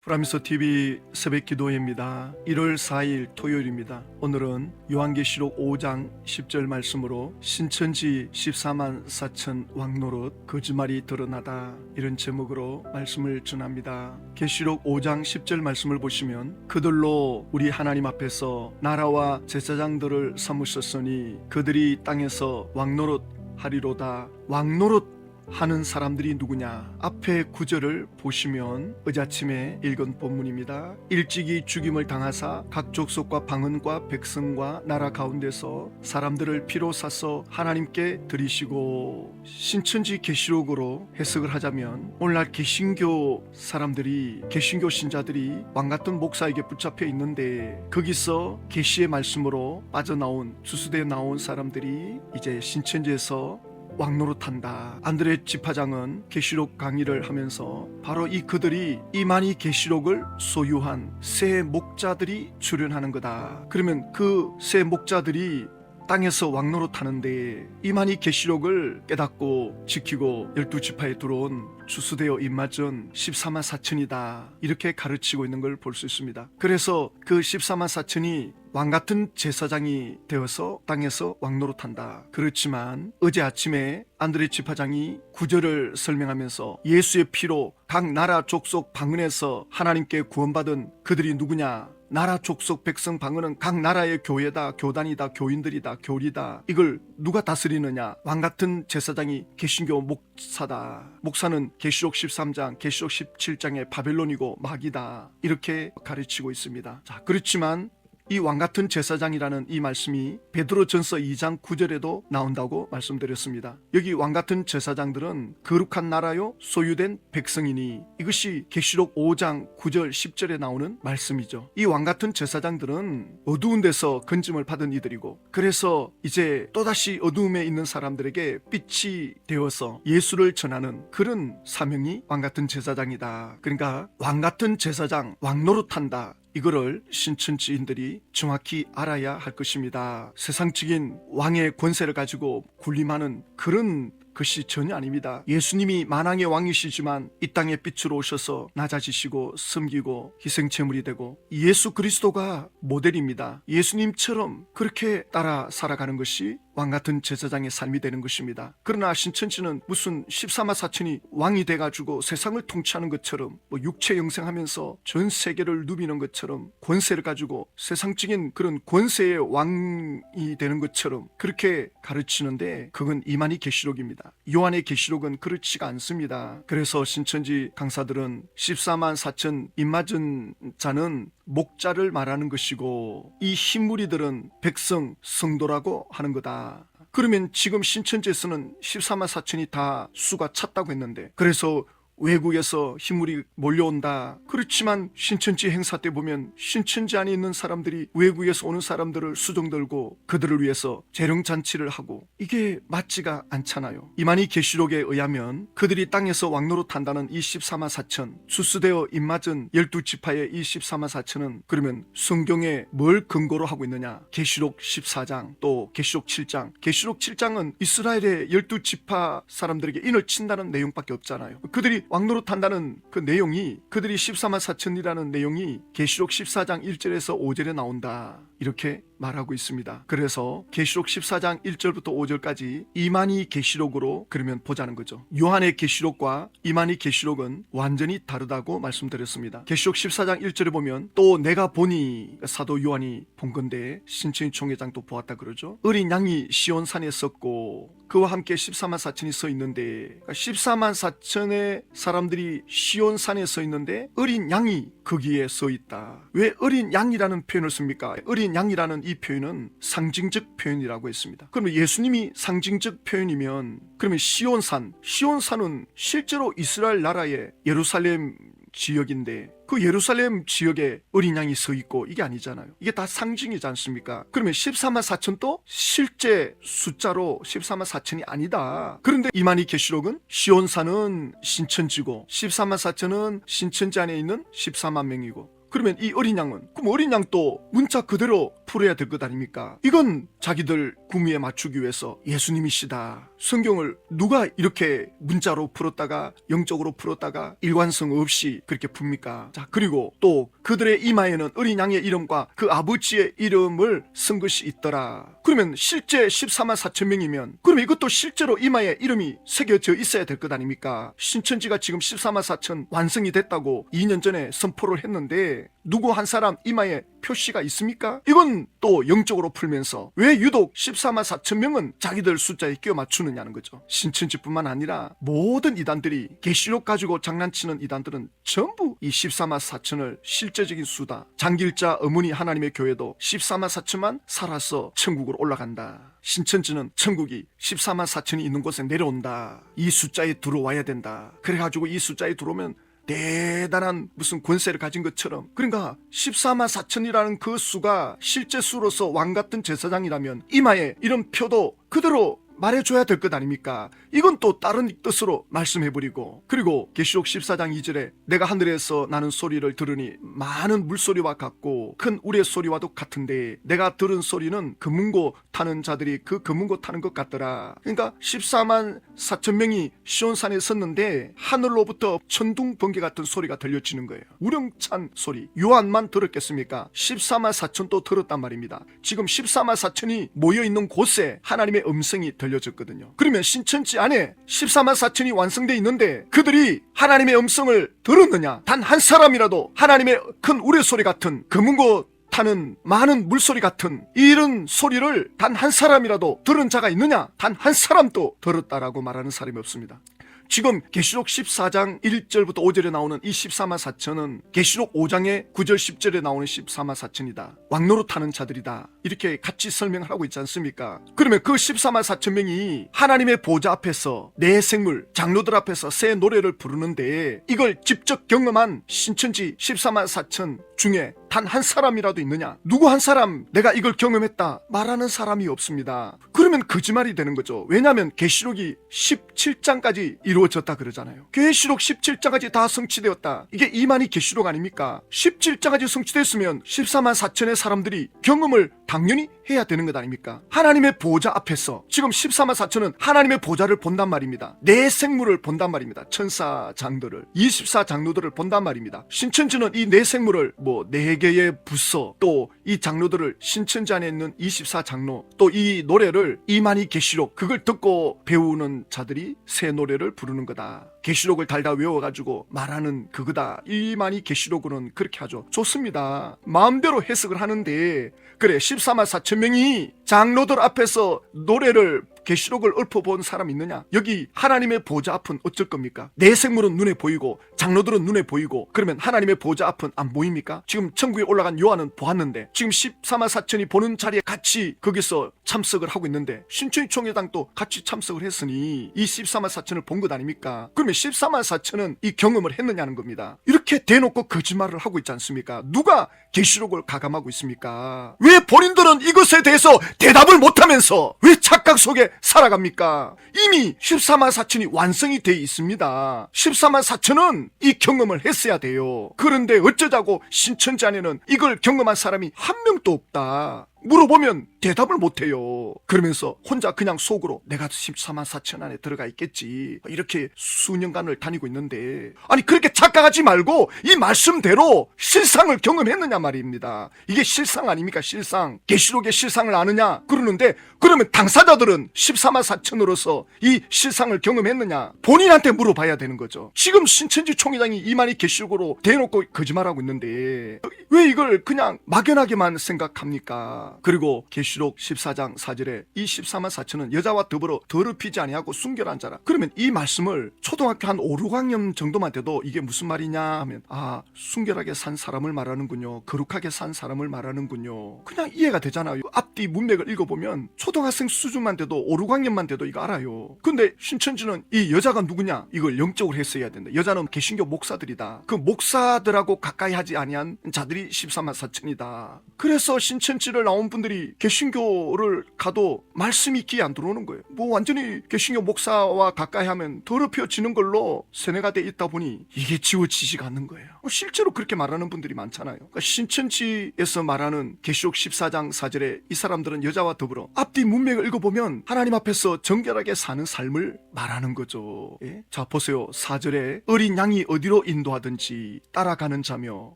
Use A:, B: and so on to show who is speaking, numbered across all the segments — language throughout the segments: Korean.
A: 프라미서 TV 새벽 기도회입니다. 1월 4일 토요일입니다. 오늘은 요한계시록 5장 10절 말씀으로 신천지 14만 4천 왕노릇 거짓말이 드러나다, 이런 제목으로 말씀을 전합니다. 계시록 5장 10절 말씀을 보시면, 그들로 우리 하나님 앞에서 나라와 제사장들을 삼으셨으니 그들이 땅에서 왕노릇 하리로다. 왕노릇 하는 사람들이 누구냐? 앞에 구절을 보시면 어제 아침에 읽은 본문입니다. 일찍이 죽임을 당하사 각 족속과 방언과 백성과 나라 가운데서 사람들을 피로 사서 하나님께 드리시고, 신천지 계시록으로 해석을 하자면 오늘날 개신교 사람들이, 개신교 신자들이 왕같은 목사에게 붙잡혀 있는데, 거기서 계시의 말씀으로 빠져나온, 주수되어 나온 사람들이 이제 신천지에서 왕노릇한다. 안드레 지파장은 계시록 강의를 하면서 바로 그들이 이 많이 계시록을 소유한 새 목자들이 출현하는 거다. 그러면 그 새 목자들이 땅에서 왕노릇하는데, 이만희 계시록을 깨닫고 지키고 12지파에 들어온 주수되어 입맞은 14만 4천이다, 이렇게 가르치고 있는 걸 볼 수 있습니다. 그래서 그 14만 4천이 왕같은 제사장이 되어서 땅에서 왕노릇한다. 그렇지만 어제 아침에 안드레 지파장이 구절을 설명하면서 예수의 피로 각 나라 족속 방언에서 하나님께 구원받은 그들이 누구냐? 나라 족속 백성 방언은 각 나라의 교회다, 교단이다, 교인들이다, 교리다. 이걸 누가 다스리느냐? 왕같은 제사장이 개신교 목사다. 목사는 계시록 13장, 계시록 17장의 바벨론이고 마귀다, 이렇게 가르치고 있습니다. 자, 그렇지만 이 왕같은 제사장이라는 이 말씀이 베드로전서 2장 9절에도 나온다고 말씀드렸습니다. 여기 왕같은 제사장들은 거룩한 나라요 소유된 백성이니, 이것이 계시록 5장 9절 10절에 나오는 말씀이죠. 이 왕같은 제사장들은 어두운 데서 건짐을 받은 이들이고, 그래서 이제 또다시 어두움에 있는 사람들에게 빛이 되어서 예수를 전하는 그런 사명이 왕같은 제사장이다. 그러니까 왕같은 제사장, 왕노릇한다, 이거를 신천지인들이 정확히 알아야 할 것입니다. 세상적인 왕의 권세를 가지고 군림하는 그런 것이 전혀 아닙니다. 예수님이 만왕의 왕이시지만 이 땅에 빛으로 오셔서 낮아지시고 섬기고 희생제물이 되고, 예수 그리스도가 모델입니다. 예수님처럼 그렇게 따라 살아가는 것이 왕같은 제사장의 삶이 되는 것입니다. 그러나 신천지는 무슨 14만 4천이 왕이 돼가지고 세상을 통치하는 것처럼, 육체 영생하면서 전 세계를 누비는 것처럼, 권세를 가지고 세상적인 그런 권세의 왕이 되는 것처럼 그렇게 가르치는데, 그건 이만희 계시록입니다. 요한의 계시록은 그렇지가 않습니다. 그래서 신천지 강사들은 14만 4천 입맞은 자는 목자를 말하는 것이고, 이 흰무리들은 백성, 성도라고 하는 거다. 그러면 지금 신천지에서는 14만 4천이 다 수가 찼다고 했는데, 그래서 외국에서 흰물이 몰려온다. 그렇지만 신천지 행사 때 보면 신천지 안에 있는 사람들이 외국에서 오는 사람들을 수종 들고 그들을 위해서 재령잔치를 하고, 이게 맞지가 않잖아요. 이만희 계시록에 의하면 그들이 땅에서 왕노릇한다는 이 14만 4천, 수수되어 입맞은 12지파의 이 14만 4천은 그러면 성경에 뭘 근거로 하고 있느냐? 계시록 14장, 또 계시록 7장. 계시록 7장은 이스라엘의 12지파 사람들에게 인을 친다는 내용밖에 없잖아요. 그들이 왕노릇한다는 그 내용이, 그들이 14만 4천이라는 내용이 계시록 14장 1절에서 5절에 나온다, 이렇게 말하고 있습니다. 그래서 계시록 14장 1절부터 5절까지 이만희 계시록으로 그러면 보자는 거죠. 요한의 계시록과 이만희 계시록은 완전히 다르다고 말씀드렸습니다. 계시록 14장 1절에 보면, 또 내가 보니, 사도 요한이 본 건데 신천지 총회장도 보았다 그러죠. 어린 양이 시온산에 섰고 그와 함께 14만 4천이 서 있는데, 14만 4천의 사람들이 시온산에 서 있는데 어린 양이 거기에 서 있다. 왜 어린 양이라는 표현을 씁니까? 어린 양이라는 이 표현은 상징적 표현이라고 했습니다. 그러면 예수님이 상징적 표현이면, 그러면 시온산은 실제로 이스라엘 나라의 예루살렘 지역인데, 그 예루살렘 지역에 어린 양이 서 있고, 이게 아니잖아요. 이게 다 상징이지 않습니까? 그러면 14만 4천도 실제 숫자로 14만 4천이 아니다. 그런데 이만희 계시록은 시온산은 신천지고 14만 4천은 신천지 안에 있는 14만 명이고, 그러면 이 어린 양은, 그럼 어린 양도 문자 그대로 풀어야 될 것 아닙니까? 이건 자기들 구미에 맞추기 위해서 예수님이시다. 성경을 누가 이렇게 문자로 풀었다가 영적으로 풀었다가 일관성 없이 그렇게 풉니까? 자, 그리고 또 그들의 이마에는 어린 양의 이름과 그 아버지의 이름을 쓴 것이 있더라. 그러면 실제 14만 4천 명이면 그러면 이것도 실제로 이마에 이름이 새겨져 있어야 될 것 아닙니까? 신천지가 지금 14만 4천 완성이 됐다고 2년 전에 선포를 했는데 누구 한 사람 이마에 표시가 있습니까? 이건 또 영적으로 풀면서 왜 유독 14만 4천 명은 자기들 숫자에 끼워 맞추느냐는 거죠. 신천지뿐만 아니라 모든 이단들이 계시록 가지고 장난치는 이단들은 전부 이 14만 4천을 실제적인 수다. 장길자 어머니 하나님의 교회도 14만 4천만 살아서 천국으로 올라간다. 신천지는 천국이 14만 4천이 있는 곳에 내려온다. 이 숫자에 들어와야 된다. 그래가지고 이 숫자에 들어오면 대단한 무슨 권세를 가진 것처럼, 그러니까 14만 4천이라는 그 수가 실제 수로서 왕같은 제사장이라면 이마에 이런 표도 그대로 말해줘야 될 것 아닙니까? 이건 또 다른 뜻으로 말씀해버리고, 그리고 계시록 14장 2절에 내가 하늘에서 나는 소리를 들으니 많은 물소리와 같고 큰 우레 소리와도 같은데 내가 들은 소리는 금문고 타는 자들이 그 금문고 타는 것 같더라. 그러니까 14만 4천 명이 시온산에 섰는데 하늘로부터 천둥 번개 같은 소리가 들려지는 거예요. 우렁찬 소리. 요한만 들었겠습니까? 14만 4천도 들었단 말입니다. 지금 14만 4천이 모여있는 곳에 하나님의 음성이 들려졌거든요. 그러면 신천지 안에 14만 4천이 완성되어 있는데 그들이 하나님의 음성을 들었느냐? 단 한 사람이라도 하나님의 큰 우레소리 같은 금은고 타는 많은 물소리 같은 이런 소리를 단 한 사람이라도 들은 자가 있느냐? 단 한 사람도 들었다라고 말하는 사람이 없습니다. 지금 계시록 14장 1절부터 5절에 나오는 이 14만 4천은 계시록 5장의 9절 10절에 나오는 14만 4천이다. 왕노로 타는 자들이다. 이렇게 같이 설명을 하고 있지 않습니까? 그러면 그 14만 4천 명이 하나님의 보좌 앞에서 내 생물 장로들 앞에서 새 노래를 부르는데 이걸 직접 경험한 신천지 14만 4천 중에 단 한 사람이라도 있느냐? 누구 한 사람 내가 이걸 경험했다 말하는 사람이 없습니다. 그러면 거짓말이 되는 거죠. 왜냐하면 계시록이 17장까지 이루어졌다 그러잖아요. 계시록 17장까지 다 성취되었다. 이게 이만희 계시록 아닙니까? 17장까지 성취됐으면 14만 4천의 사람들이 경험을 당연히 해야 되는 것 아닙니까? 하나님의 보좌 앞에서 지금 14만 4천은 하나님의 보좌를 본단 말입니다. 내 생물을 본단 말입니다. 천사 장들을 24 장로들을 본단 말입니다. 신천지는 이 내 생물을 뭐 4개의 부서 또 이 장로들을 신천지 안에 있는 24 장로 또 이 노래를 이만희 계시록 그걸 듣고 배우는 자들이 새 노래를 부르는 거다. 계시록을 달다 외워가지고 말하는 그거다. 이만희 계시록으로는 그렇게 하죠. 좋습니다. 마음대로 해석을 하는데 그래 14만 4천 명이 장로들 앞에서 노래를 계시록을 읊어본 사람 있느냐? 여기 하나님의 보좌 앞은 어쩔 겁니까? 내 생물은 눈에 보이고 장로들은 눈에 보이고 그러면 하나님의 보좌 앞은 안 보입니까? 지금 천국에 올라간 요한은 보았는데 지금 14만 4천이 보는 자리에 같이 거기서 참석을 하고 있는데 신천지 총회당도 같이 참석을 했으니 이 14만 4천을 본 것 아닙니까? 그러면 14만 4천은 이 경험을 했느냐는 겁니다. 이렇게 대놓고 거짓말을 하고 있지 않습니까? 누가 계시록을 가감하고 있습니까? 왜 본인들은 이것에 대해서 대답을 못하면서 왜 착각 속에 살아갑니까? 이미 14만 4천이 완성이 되어 있습니다. 14만 4천은 이 경험을 했어야 돼요. 그런데 어쩌자고 신천지 안에는 이걸 경험한 사람이 한 명도 없다. 물어보면 대답을 못해요. 그러면서 혼자 그냥 속으로 내가 14만 4천 안에 들어가 있겠지 이렇게 수년간을 다니고 있는데, 아니 그렇게 착각하지 말고 이 말씀대로 실상을 경험했느냐 말입니다. 이게 실상 아닙니까? 실상. 계시록의 실상을 아느냐 그러는데 그러면 당사자들은 14만 4천으로서 이 실상을 경험했느냐 본인한테 물어봐야 되는 거죠. 지금 신천지 총회장이 이만희 계시록으로 대놓고 거짓말하고 있는데 왜 이걸 그냥 막연하게만 생각합니까? 그리고 계시록 14장 4절에 이 14만 4천은 여자와 더불어 더럽히지 아니하고 순결한 자라. 그러면 이 말씀을 초등학교 한 5, 6학년 정도만 돼도 이게 무슨 말이냐 하면 아 순결하게 산 사람을 말하는군요. 거룩하게 산 사람을 말하는군요. 그냥 이해가 되잖아요. 앞뒤 문맥을 읽어보면 초등학생 수준만 돼도 5, 6학년만 돼도 이거 알아요. 근데 신천지는 이 여자가 누구냐 이걸 영적으로 했어야 된다. 여자는 개신교 목사들이다. 그 목사들하고 가까이 하지 아니한 자들이 14만 4천이다. 그래서 신천지를 나온 나온 분들이 개신교를 가도 말씀이 귀에 안 들어오는 거예요. 뭐 완전히 개신교 목사와 가까이 하면 더럽혀지는 걸로 세뇌가 돼 있다 보니 이게 지워지지가 않는 거예요. 실제로 그렇게 말하는 분들이 많잖아요. 그러니까 신천지에서 말하는 계시록 14장 4절에 이 사람들은 여자와 더불어 앞뒤 문맥을 읽어보면 하나님 앞에서 정결하게 사는 삶을 말하는 거죠. 예? 자 보세요. 4절에 어린 양이 어디로 인도하든지 따라가는 자며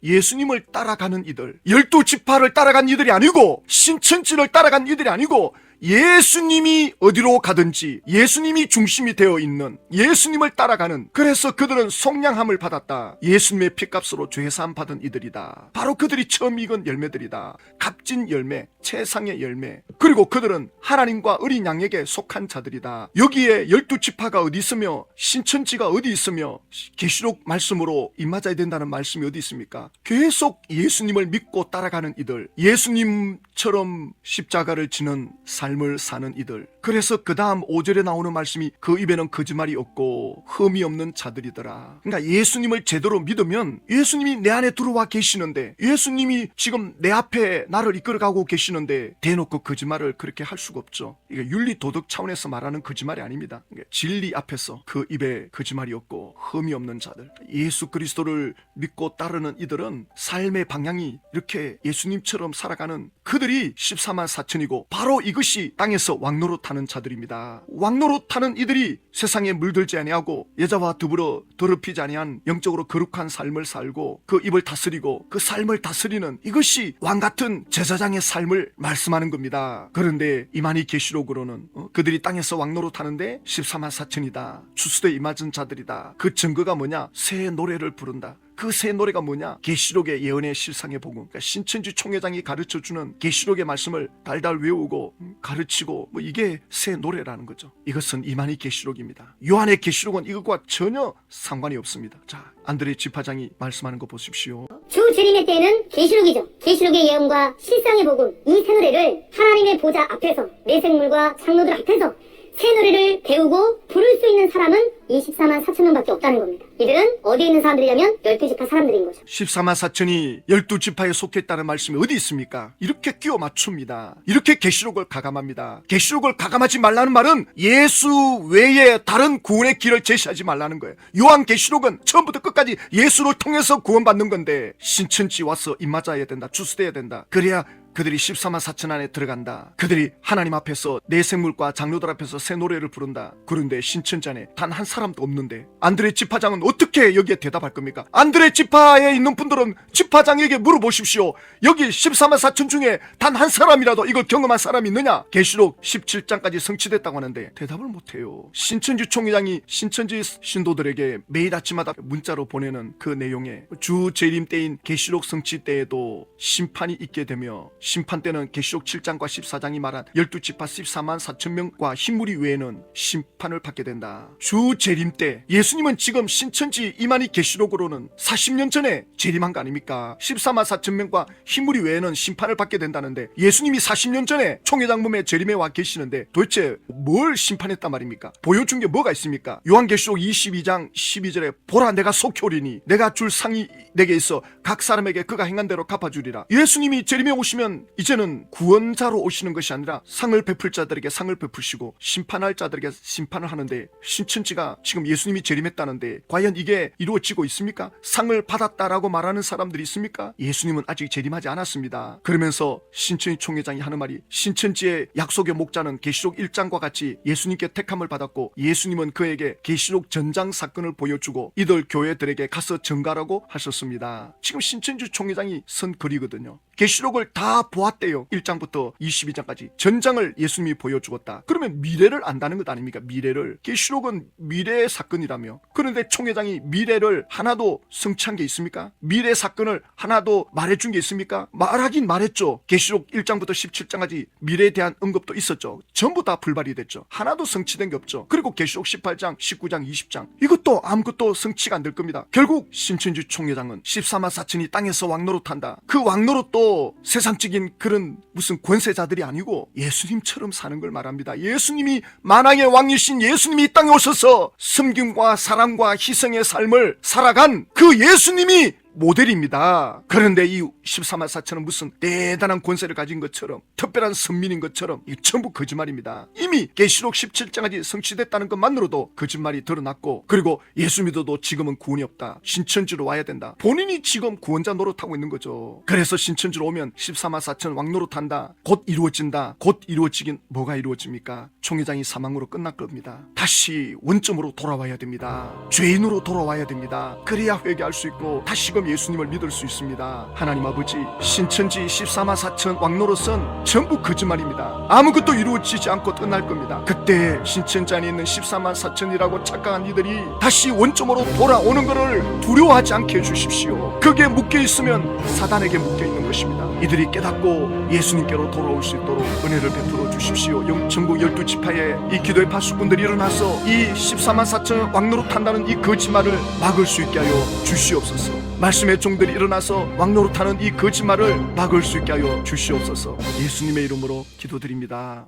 A: 예수님을 따라가는 이들, 12지파를 따라간 이들이 아니고 신천지를 따라간 이들이 아니고 예수님이 어디로 가든지 예수님이 중심이 되어 있는, 예수님을 따라가는, 그래서 그들은 속량함을 받았다. 예수님의 피값으로 죄사함 받은 이들이다. 바로 그들이 처음 익은 열매들이다. 값진 열매, 최상의 열매. 그리고 그들은 하나님과 어린 양에게 속한 자들이다. 여기에 12지파가 어디 있으며 신천지가 어디 있으며 계시록 말씀으로 임하자야 된다는 말씀이 어디 있습니까? 계속 예수님을 믿고 따라가는 이들, 예수님처럼 십자가를 지는 삶을 사는 이들. 그래서 그 다음 5절에 나오는 말씀이 그 입에는 거짓말이 없고 흠이 없는 자들이더라. 그러니까 예수님을 제대로 믿으면 예수님이 내 안에 들어와 계시는데, 예수님이 지금 내 앞에 나를 이끌어가고 계시는데 대놓고 거짓말을 그렇게 할 수가 없죠. 이게 윤리 도덕 차원에서 말하는 거짓말이 아닙니다. 진리 앞에서 그 입에 거짓말이 없고 흠이 없는 자들, 예수 그리스도를 믿고 따르는 이들은 삶의 방향이 이렇게 예수님처럼 살아가는 그들이 14만 4천이고 바로 이것이 땅에서 왕노릇 하는 자들입니다. 왕노릇 하는 이들이 세상에 물들지 아니하고 여자와 더불어 더럽히지 아니한 영적으로 거룩한 삶을 살고 그 입을 다스리고 그 삶을 다스리는, 이것이 왕같은 제사장의 삶을 말씀하는 겁니다. 그런데 이만희 계시록으로는 그들이 땅에서 왕노릇 하는데 14만 4천이다. 추수대 임하은 자들이다. 그 증거가 뭐냐? 새 노래를 부른다. 그 새 노래가 뭐냐? 계시록의 예언의 실상의 복음. 그러니까 신천지 총회장이 가르쳐주는 계시록의 말씀을 달달 외우고 가르치고, 뭐 이게 새 노래라는 거죠. 이것은 이만희 계시록입니다. 요한의 계시록은 이것과 전혀 상관이 없습니다. 자, 안드레 지파장이 말씀하는 거 보십시오.
B: 주 재림의 때는 계시록이죠. 계시록의 예언과 실상의 복음, 이 새 노래를 하나님의 보좌 앞에서, 내생물과 장로들 앞에서 새 노래를 배우고 부를 수 있는 사람은 24만 4천 명밖에 없다는 겁니다. 이들은 어디에 있는 사람들이냐면 12지파 사람들인 거죠.
A: 14만 4천이 12지파에 속했다는 말씀이 어디 있습니까? 이렇게 끼워 맞춥니다. 이렇게 계시록을 가감합니다. 계시록을 가감하지 말라는 말은 예수 외에 다른 구원의 길을 제시하지 말라는 거예요. 요한 계시록은 처음부터 끝까지 예수를 통해서 구원받는 건데, 신천지 와서 입맞아야 된다. 추수돼야 된다. 그래야 그들이 14만 4천 안에 들어간다. 그들이 하나님 앞에서 내생물과 장로들 앞에서 새 노래를 부른다. 그런데 신천지 안에 단 한 사람도 없는데 안드레 지파장은 어떻게 여기에 대답할 겁니까? 안드레 지파에 있는 분들은 지파장에게 물어보십시오. 여기 14만 4천 중에 단 한 사람이라도 이걸 경험한 사람이 있느냐? 계시록 17장까지 성취됐다고 하는데 대답을 못해요. 신천지 총회장이 신천지 신도들에게 매일 아침마다 문자로 보내는 그 내용에 주 재림 때인 계시록 성취 때에도 심판이 있게 되며, 심판 때는 계시록 7장과 14장이 말한 12지파 14만 4천 명과 흰무리 외에는 심판을 받게 된다. 주 재림 때 예수님은 지금 신천지 이만희 계시록으로는 40년 전에 재림한 거 아닙니까? 14만 4천 명과 흰무리 외에는 심판을 받게 된다는데, 예수님이 40년 전에 총회장 몸에 재림해 와 계시는데 도대체 뭘 심판했단 말입니까? 보여준 게 뭐가 있습니까? 요한계시록 22장 12절에 보라 내가 속히 오리니 내가 줄 상이 내게 있어 각 사람에게 그가 행한 대로 갚아주리라. 예수님이 재림해 오시면 이제는 구원자로 오시는 것이 아니라 상을 베풀 자들에게 상을 베푸시고 심판할 자들에게 심판을 하는데, 신천지가 지금 예수님이 재림했다는데 과연 이게 이루어지고 있습니까? 상을 받았다라고 말하는 사람들이 있습니까? 예수님은 아직 재림하지 않았습니다. 그러면서 신천지 총회장이 하는 말이, 신천지의 약속의 목자는 계시록 1장과 같이 예수님께 택함을 받았고 예수님은 그에게 계시록 전장 사건을 보여주고 이들 교회들에게 가서 전가라고 하셨습니다. 지금 신천지 총회장이 선 글이거든요. 계시록을 다 보았대요. 1장부터 22장까지 전장을 예수님이 보여주었다. 그러면 미래를 안다는 것 아닙니까? 미래를. 계시록은 미래의 사건이라며. 그런데 총회장이 미래를 하나도 성취한 게 있습니까? 미래 사건을 하나도 말해준 게 있습니까? 말하긴 말했죠. 계시록 1장부터 17장까지 미래에 대한 언급도 있었죠. 전부 다 불발이 됐죠. 하나도 성취된 게 없죠. 그리고 계시록 18장, 19장, 20장 이것도 아무것도 성취가 안 될 겁니다. 결국 신천지 총회장은 14만 4천이 땅에서 왕노릇한다. 그 왕노릇도 세상적인 그런 무슨 권세자들이 아니고 예수님처럼 사는 걸 말합니다. 예수님이 만왕의 왕이신 예수님이 이 땅에 오셔서 섬김과 사랑과 희생의 삶을 살아간 그 예수님이 모델입니다. 그런데 이 14만 4천은 무슨 대단한 권세를 가진 것처럼 특별한 선민인 것처럼 이 전부 거짓말입니다. 이미 계시록 17장까지 성취됐다는 것만으로도 거짓말이 드러났고, 그리고 예수 믿어도 지금은 구원이 없다, 신천지로 와야 된다, 본인이 지금 구원자 노릇하고 있는 거죠. 그래서 신천지로 오면 14만 4천 왕 노릇한다, 곧 이루어진다. 곧 이루어지긴 뭐가 이루어집니까? 총회장이 사망으로 끝날 겁니다. 다시 원점으로 돌아와야 됩니다. 죄인으로 돌아와야 됩니다. 그래야 회개할 수 있고 다시금 예수님을 믿을 수 있습니다. 하나님 아버지, 신천지 14만 4천 왕 노릇은 전부 거짓말입니다. 아무것도 이루어지지 않고 끝날 겁니다. 그때 신천지 안에 있는 14만 4천이라고 착각한 이들이 다시 원점으로 돌아오는 것을 두려워하지 않게 해주십시오. 거기에 묶여있으면 사단에게 묶여있는 것입니다. 이들이 깨닫고 예수님께로 돌아올 수 있도록 은혜를 베풀어 주십시오. 전국 12지파에 이 기도의 파수꾼들이 일어나서 이 14만 4천 왕노릇한다는 이 거짓말을 막을 수 있게 하여 주시옵소서. 말씀의 종들이 일어나서 왕노릇하는 이 거짓말을 막을 수 있게 하여 주시옵소서. 예수님의 이름으로 기도드립니다.